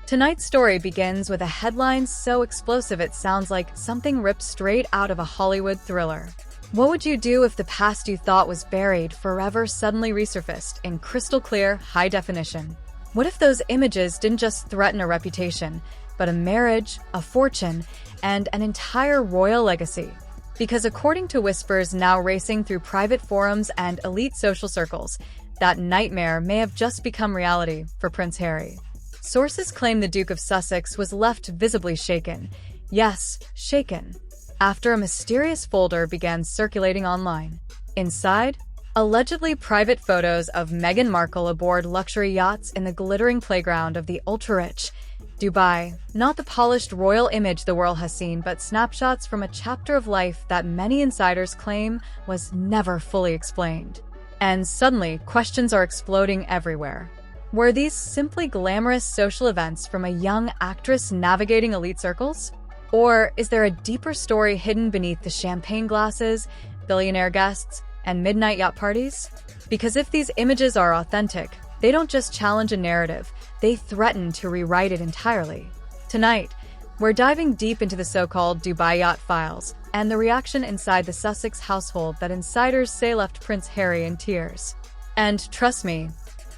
Tonight's story begins with a headline so explosive it sounds like something ripped straight out of a Hollywood thriller. What would you do if the past you thought was buried forever suddenly resurfaced in crystal clear, high definition? What if those images didn't just threaten a reputation, but a marriage, a fortune, and an entire royal legacy? Because according to whispers now racing through private forums and elite social circles, that nightmare may have just become reality for Prince Harry. Sources claim the Duke of Sussex was left visibly shaken. Yes, shaken. After a mysterious folder began circulating online. Inside, allegedly private photos of Meghan Markle aboard luxury yachts in the glittering playground of the ultra-rich Dubai. Not the polished royal image the world has seen, but snapshots from a chapter of life that many insiders claim was never fully explained. And suddenly, questions are exploding everywhere. Were these simply glamorous social events from a young actress navigating elite circles? Or is there a deeper story hidden beneath the champagne glasses, billionaire guests, and midnight yacht parties? Because if these images are authentic, they don't just challenge a narrative, they threaten to rewrite it entirely. Tonight, we're diving deep into the so-called Dubai Yacht files and the reaction inside the Sussex household that insiders say left Prince Harry in tears. And trust me,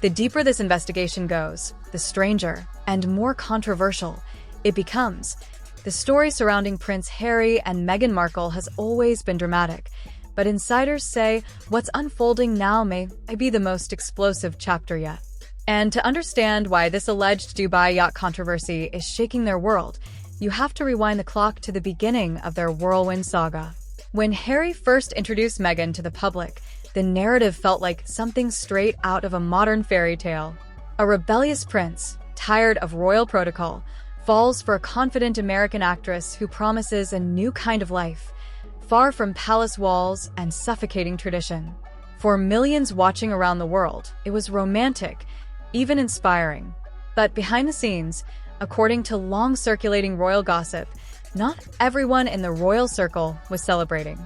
the deeper this investigation goes, the stranger and more controversial it becomes. The story surrounding Prince Harry and Meghan Markle has always been dramatic, but insiders say what's unfolding now may be the most explosive chapter yet. And to understand why this alleged Dubai yacht controversy is shaking their world, you have to rewind the clock to the beginning of their whirlwind saga. When Harry first introduced Meghan to the public, the narrative felt like something straight out of a modern fairy tale. A rebellious prince, tired of royal protocol, falls for a confident American actress who promises a new kind of life, far from palace walls and suffocating tradition. For millions watching around the world, it was romantic, even inspiring. But behind the scenes, according to long-circulating royal gossip, not everyone in the royal circle was celebrating.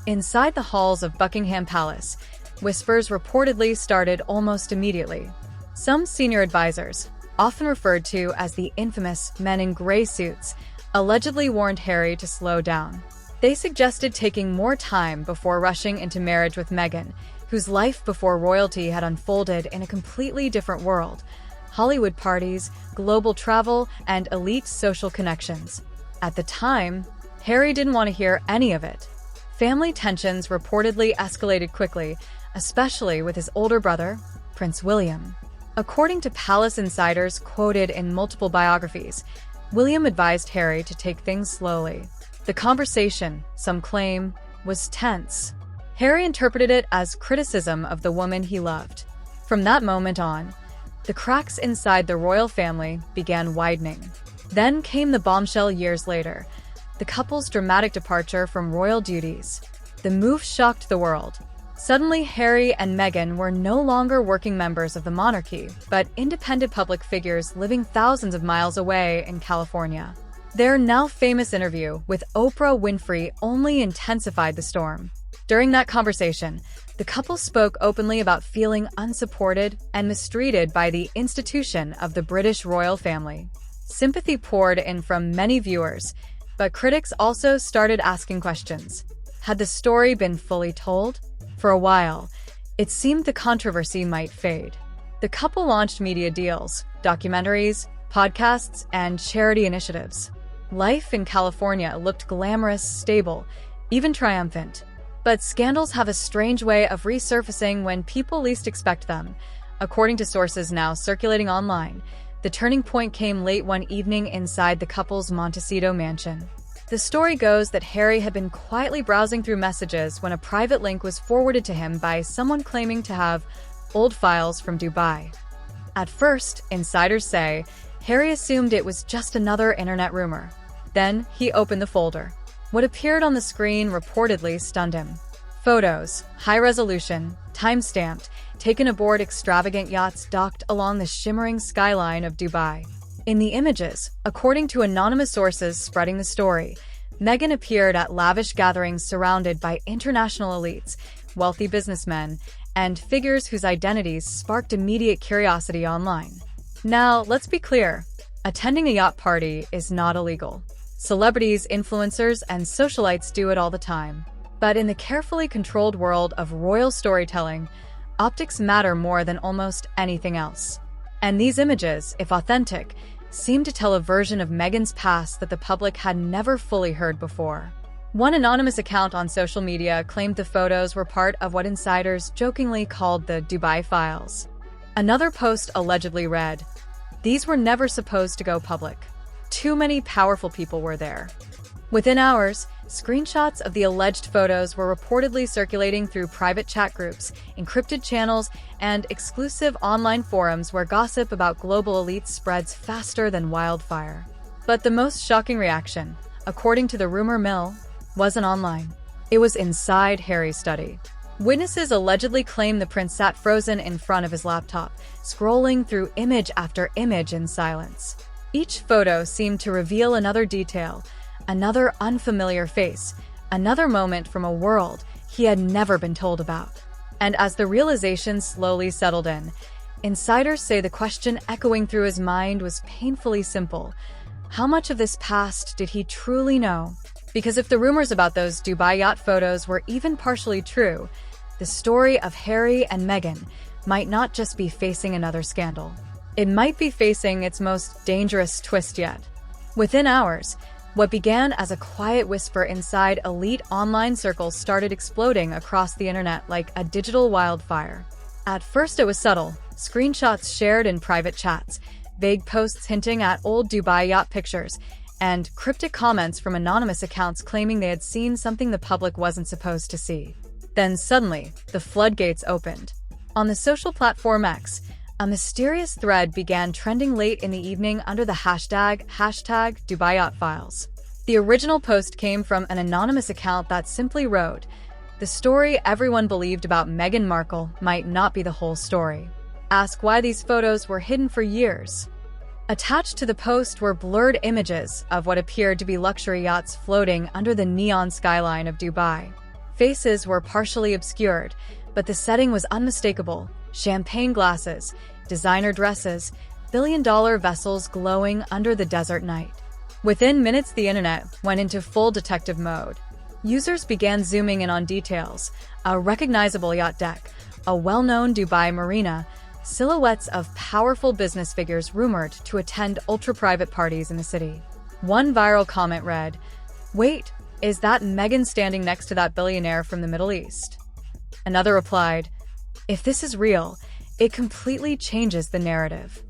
Inside the halls of Buckingham Palace, whispers reportedly started almost immediately. Some senior advisors, often referred to as the infamous men in gray suits, allegedly warned Harry to slow down. They suggested taking more time before rushing into marriage with Meghan, whose life before royalty had unfolded in a completely different world: Hollywood parties, global travel, and elite social connections. At the time, Harry didn't want to hear any of it. Family tensions reportedly escalated quickly, especially with his older brother, Prince William. According to palace insiders quoted in multiple biographies, William advised Harry to take things slowly. The conversation, some claim, was tense. Harry interpreted it as criticism of the woman he loved. From that moment on, the cracks inside the royal family began widening. Then came the bombshell years later, the couple's dramatic departure from royal duties. The move shocked the world. Suddenly, Harry and Meghan were no longer working members of the monarchy, but independent public figures living thousands of miles away in California. Their now famous interview with Oprah Winfrey only intensified the storm. During that conversation, the couple spoke openly about feeling unsupported and mistreated by the institution of the British royal family. Sympathy poured in from many viewers, but critics also started asking questions. Had the story been fully told? For a while, it seemed the controversy might fade. The couple launched media deals, documentaries, podcasts, and charity initiatives. Life in California looked glamorous, stable, even triumphant. But scandals have a strange way of resurfacing when people least expect them. According to sources now circulating online, the turning point came late one evening inside the couple's Montecito mansion. The story goes that Harry had been quietly browsing through messages when a private link was forwarded to him by someone claiming to have old files from Dubai. At first, insiders say, Harry assumed it was just another internet rumor. Then, he opened the folder. What appeared on the screen reportedly stunned him. Photos, high resolution, time-stamped, taken aboard extravagant yachts docked along the shimmering skyline of Dubai. In the images, according to anonymous sources spreading the story, Meghan appeared at lavish gatherings surrounded by international elites, wealthy businessmen, and figures whose identities sparked immediate curiosity online. Now, let's be clear. Attending a yacht party is not illegal. Celebrities, influencers, and socialites do it all the time. But in the carefully controlled world of royal storytelling, optics matter more than almost anything else. And these images, if authentic, seem to tell a version of Meghan's past that the public had never fully heard before. One anonymous account on social media claimed the photos were part of what insiders jokingly called the Dubai Files. Another post allegedly read, "These were never supposed to go public. Too many powerful people were there." Within hours, screenshots of the alleged photos were reportedly circulating through private chat groups, encrypted channels, and exclusive online forums where gossip about global elites spreads faster than wildfire. But the most shocking reaction, according to the rumor mill, wasn't online. It was inside Harry's study. Witnesses allegedly claim the prince sat frozen in front of his laptop, scrolling through image after image in silence. Each photo seemed to reveal another detail, another unfamiliar face, another moment from a world he had never been told about. And as the realization slowly settled in, insiders say the question echoing through his mind was painfully simple. How much of this past did he truly know? Because if the rumors about those Dubai yacht photos were even partially true, the story of Harry and Meghan might not just be facing another scandal. It might be facing its most dangerous twist yet. Within hours, what began as a quiet whisper inside elite online circles started exploding across the internet like a digital wildfire. At first it was subtle, screenshots shared in private chats, vague posts hinting at old Dubai yacht pictures, and cryptic comments from anonymous accounts claiming they had seen something the public wasn't supposed to see. Then suddenly, the floodgates opened. On the social platform X, a mysterious thread began trending late in the evening under the hashtag Dubai Yacht Files. The original post came from an anonymous account that simply wrote, "The story everyone believed about Meghan Markle might not be the whole story. Ask why these photos were hidden for years." Attached to the post were blurred images of what appeared to be luxury yachts floating under the neon skyline of Dubai. Faces were partially obscured, but the setting was unmistakable. Champagne glasses, designer dresses, billion-dollar vessels glowing under the desert night. Within minutes, the internet went into full detective mode. Users began zooming in on details: a recognizable yacht deck, a well-known Dubai marina, silhouettes of powerful business figures rumored to attend ultra-private parties in the city. One viral comment read, "Wait, is that Meghan standing next to that billionaire from the Middle East?" Another replied, "If this is real, it completely changes the narrative."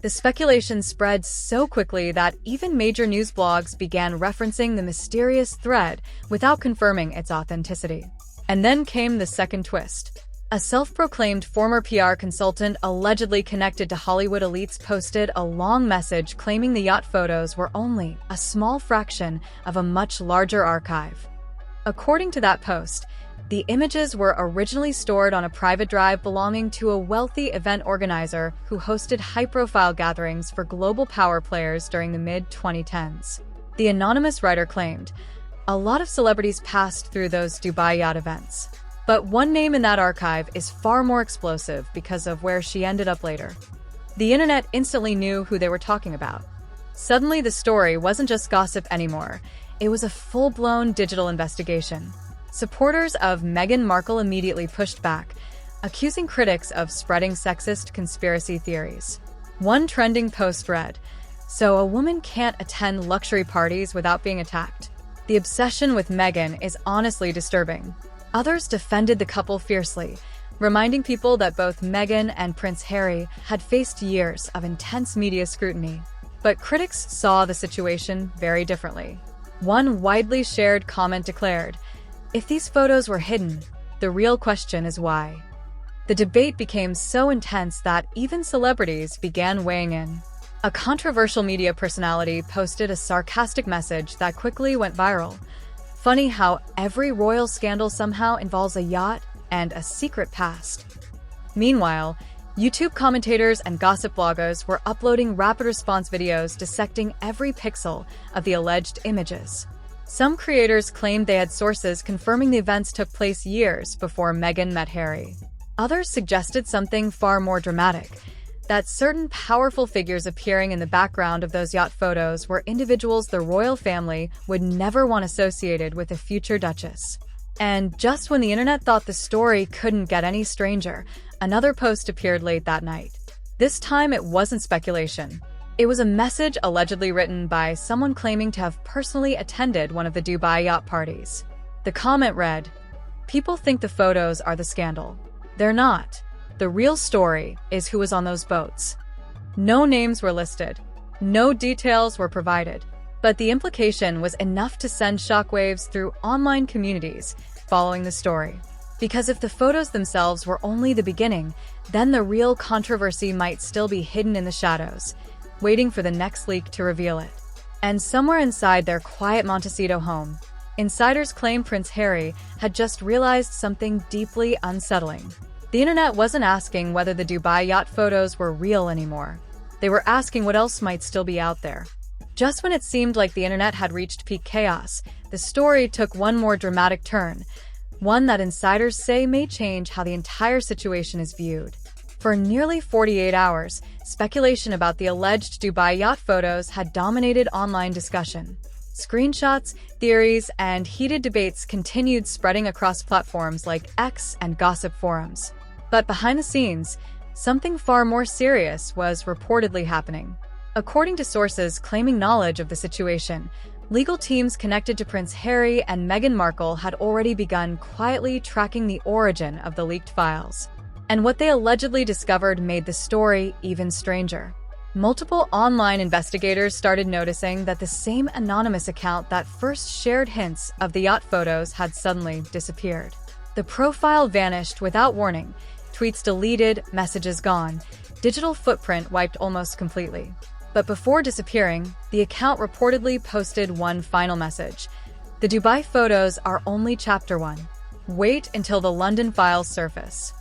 The speculation spread so quickly that even major news blogs began referencing the mysterious thread without confirming its authenticity. And then came the second twist. A self-proclaimed former PR consultant allegedly connected to Hollywood elites posted a long message claiming the yacht photos were only a small fraction of a much larger archive. According to that post, the images were originally stored on a private drive belonging to a wealthy event organizer who hosted high-profile gatherings for global power players during the mid-2010s. The anonymous writer claimed, "A lot of celebrities passed through those Dubai yacht events. But one name in that archive is far more explosive because of where she ended up later." The internet instantly knew who they were talking about. Suddenly, the story wasn't just gossip anymore. It was a full-blown digital investigation. Supporters of Meghan Markle immediately pushed back, accusing critics of spreading sexist conspiracy theories. One trending post read, "So a woman can't attend luxury parties without being attacked? The obsession with Meghan is honestly disturbing." Others defended the couple fiercely, reminding people that both Meghan and Prince Harry had faced years of intense media scrutiny. But critics saw the situation very differently. One widely shared comment declared, "If these photos were hidden, the real question is why." The debate became so intense that even celebrities began weighing in. A controversial media personality posted a sarcastic message that quickly went viral. Funny how every royal scandal somehow involves a yacht and a secret past. Meanwhile, YouTube commentators and gossip bloggers were uploading rapid response videos dissecting every pixel of the alleged images. Some creators claimed they had sources confirming the events took place years before Meghan met Harry. Others suggested something far more dramatic. that certain powerful figures appearing in the background of those yacht photos were individuals the royal family would never want associated with a future duchess. And just when the internet thought the story couldn't get any stranger, another post appeared late that night. This time it wasn't speculation. It was a message allegedly written by someone claiming to have personally attended one of the Dubai yacht parties. The comment read, "People think the photos are the scandal. They're not. The real story is who was on those boats." No names were listed. No details were provided. But the implication was enough to send shockwaves through online communities following the story. Because if the photos themselves were only the beginning, then the real controversy might still be hidden in the shadows, waiting for the next leak to reveal it. And somewhere inside their quiet Montecito home, insiders claim Prince Harry had just realized something deeply unsettling. The internet wasn't asking whether the Dubai yacht photos were real anymore. They were asking what else might still be out there. Just when it seemed like the internet had reached peak chaos, the story took one more dramatic turn, one that insiders say may change how the entire situation is viewed. For nearly 48 hours, speculation about the alleged Dubai yacht photos had dominated online discussion. Screenshots, theories, and heated debates continued spreading across platforms like X and gossip forums. But behind the scenes, something far more serious was reportedly happening. According to sources claiming knowledge of the situation, legal teams connected to Prince Harry and Meghan Markle had already begun quietly tracking the origin of the leaked files. And what they allegedly discovered made the story even stranger. Multiple online investigators started noticing that the same anonymous account that first shared hints of the yacht photos had suddenly disappeared. The profile vanished without warning, tweets deleted, messages gone, digital footprint wiped almost completely. But before disappearing, the account reportedly posted one final message. "The Dubai photos are only chapter 1. Wait until the London files surface."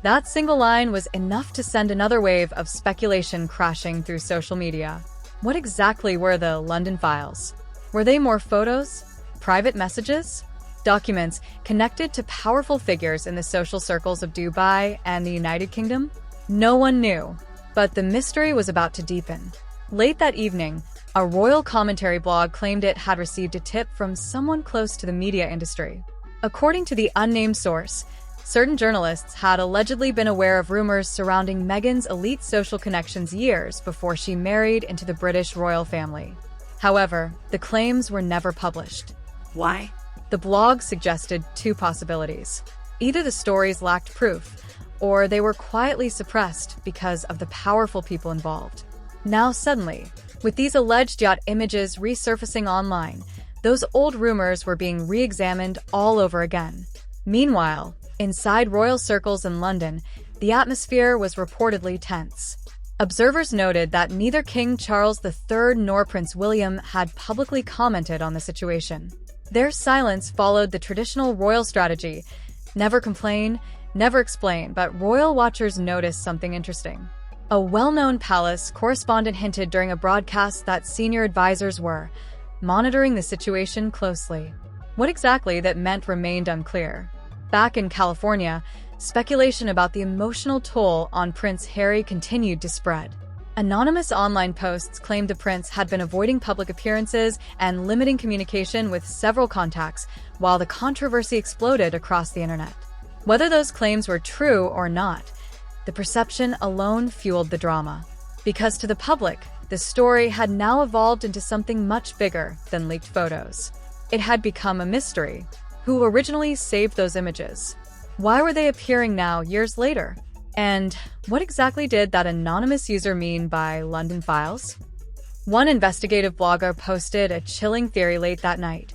That single line was enough to send another wave of speculation crashing through social media. What exactly were the London files? Were they more photos? Private messages? Documents connected to powerful figures in the social circles of Dubai and the United Kingdom? No one knew, but the mystery was about to deepen. Late that evening, a royal commentary blog claimed it had received a tip from someone close to the media industry. According to the unnamed source, certain journalists had allegedly been aware of rumors surrounding Meghan's elite social connections years before she married into the British royal family. However, the claims were never published. Why? The blog suggested two possibilities. Either the stories lacked proof, or they were quietly suppressed because of the powerful people involved. Now suddenly, with these alleged yacht images resurfacing online, those old rumors were being re-examined all over again. Meanwhile, inside royal circles in London, the atmosphere was reportedly tense. Observers noted that neither King Charles III nor Prince William had publicly commented on the situation. Their silence followed the traditional royal strategy: never complain, never explain, but royal watchers noticed something interesting. A well-known palace correspondent hinted during a broadcast that senior advisors were monitoring the situation closely. What exactly that meant remained unclear. Back in California, speculation about the emotional toll on Prince Harry continued to spread. Anonymous online posts claimed the prince had been avoiding public appearances and limiting communication with several contacts, while the controversy exploded across the internet. Whether those claims were true or not, the perception alone fueled the drama. Because to the public, the story had now evolved into something much bigger than leaked photos. It had become a mystery. Who originally saved those images? Why were they appearing now, years later? And what exactly did that anonymous user mean by London Files? One investigative blogger posted a chilling theory late that night.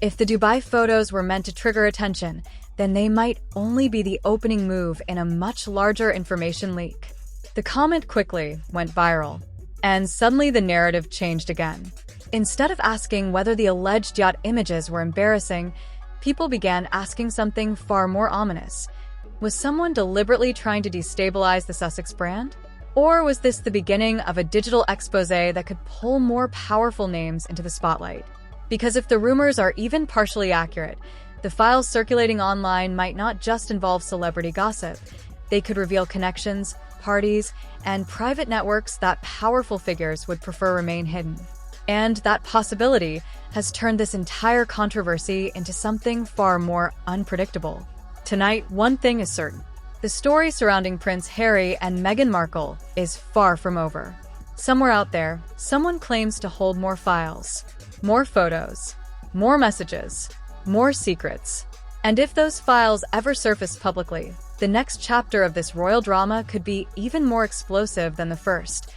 If the Dubai photos were meant to trigger attention, then they might only be the opening move in a much larger information leak. The comment quickly went viral, and suddenly the narrative changed again. Instead of asking whether the alleged yacht images were embarrassing, people began asking something far more ominous. Was someone deliberately trying to destabilize the Sussex brand? Or was this the beginning of a digital expose that could pull more powerful names into the spotlight? Because if the rumors are even partially accurate, the files circulating online might not just involve celebrity gossip. They could reveal connections, parties, and private networks that powerful figures would prefer remain hidden. And that possibility has turned this entire controversy into something far more unpredictable. Tonight, one thing is certain. The story surrounding Prince Harry and Meghan Markle is far from over. Somewhere out there, someone claims to hold more files, more photos, more messages, more secrets. And if those files ever surface publicly, the next chapter of this royal drama could be even more explosive than the first.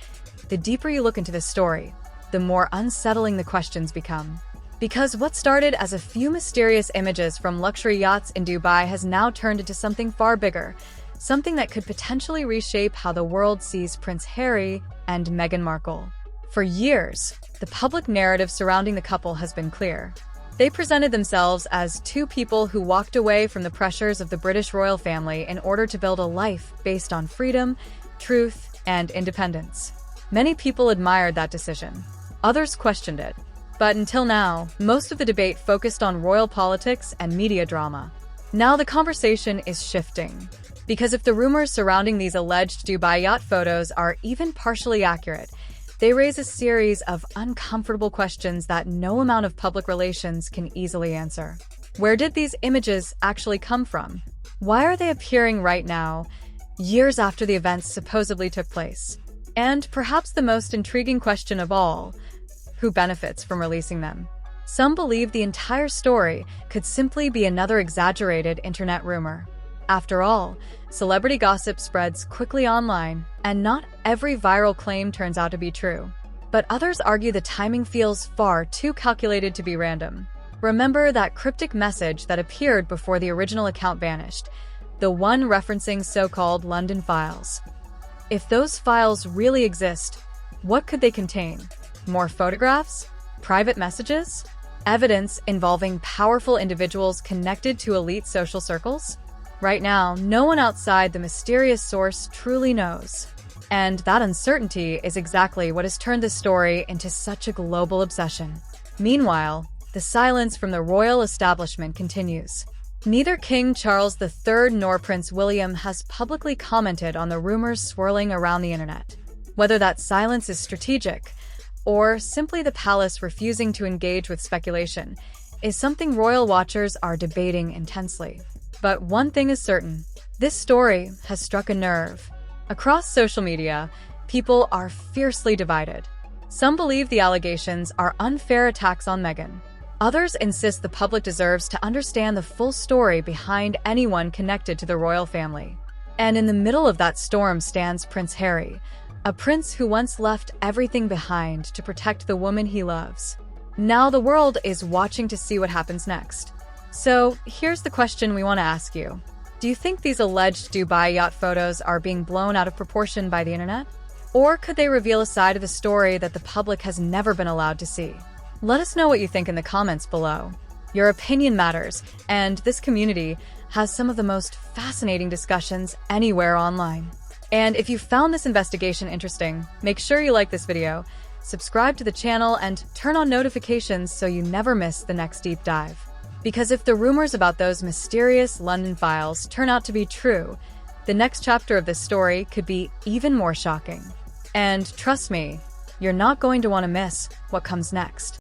The deeper you look into this story, the more unsettling the questions become. Because what started as a few mysterious images from luxury yachts in Dubai has now turned into something far bigger, something that could potentially reshape how the world sees Prince Harry and Meghan Markle. For years, the public narrative surrounding the couple has been clear. They presented themselves as two people who walked away from the pressures of the British royal family in order to build a life based on freedom, truth, and independence. Many people admired that decision. Others questioned it. But until now, most of the debate focused on royal politics and media drama. Now the conversation is shifting. Because if the rumors surrounding these alleged Dubai yacht photos are even partially accurate, they raise a series of uncomfortable questions that no amount of public relations can easily answer. Where did these images actually come from? Why are they appearing right now, years after the events supposedly took place? And perhaps the most intriguing question of all, who benefits from releasing them? Some believe the entire story could simply be another exaggerated internet rumor. After all, celebrity gossip spreads quickly online, and not every viral claim turns out to be true. But others argue the timing feels far too calculated to be random. Remember that cryptic message that appeared before the original account vanished, the one referencing so-called London files. If those files really exist, what could they contain? More photographs? Private messages? Evidence involving powerful individuals connected to elite social circles? Right now, no one outside the mysterious source truly knows. And that uncertainty is exactly what has turned this story into such a global obsession. Meanwhile, the silence from the royal establishment continues. Neither King Charles III nor Prince William has publicly commented on the rumors swirling around the internet. Whether that silence is strategic, or simply the palace refusing to engage with speculation, is something royal watchers are debating intensely. But one thing is certain, this story has struck a nerve. Across social media, people are fiercely divided. Some believe the allegations are unfair attacks on Meghan. Others insist the public deserves to understand the full story behind anyone connected to the royal family. And in the middle of that storm stands Prince Harry, a prince who once left everything behind to protect the woman he loves. Now the world is watching to see what happens next. So, here's the question we want to ask you. Do you think these alleged Dubai yacht photos are being blown out of proportion by the internet? Or could they reveal a side of the story that the public has never been allowed to see? Let us know what you think in the comments below. Your opinion matters, and this community has some of the most fascinating discussions anywhere online. And if you found this investigation interesting, make sure you like this video, subscribe to the channel, and turn on notifications so you never miss the next deep dive. Because if the rumors about those mysterious London files turn out to be true, the next chapter of this story could be even more shocking. And trust me, you're not going to want to miss what comes next.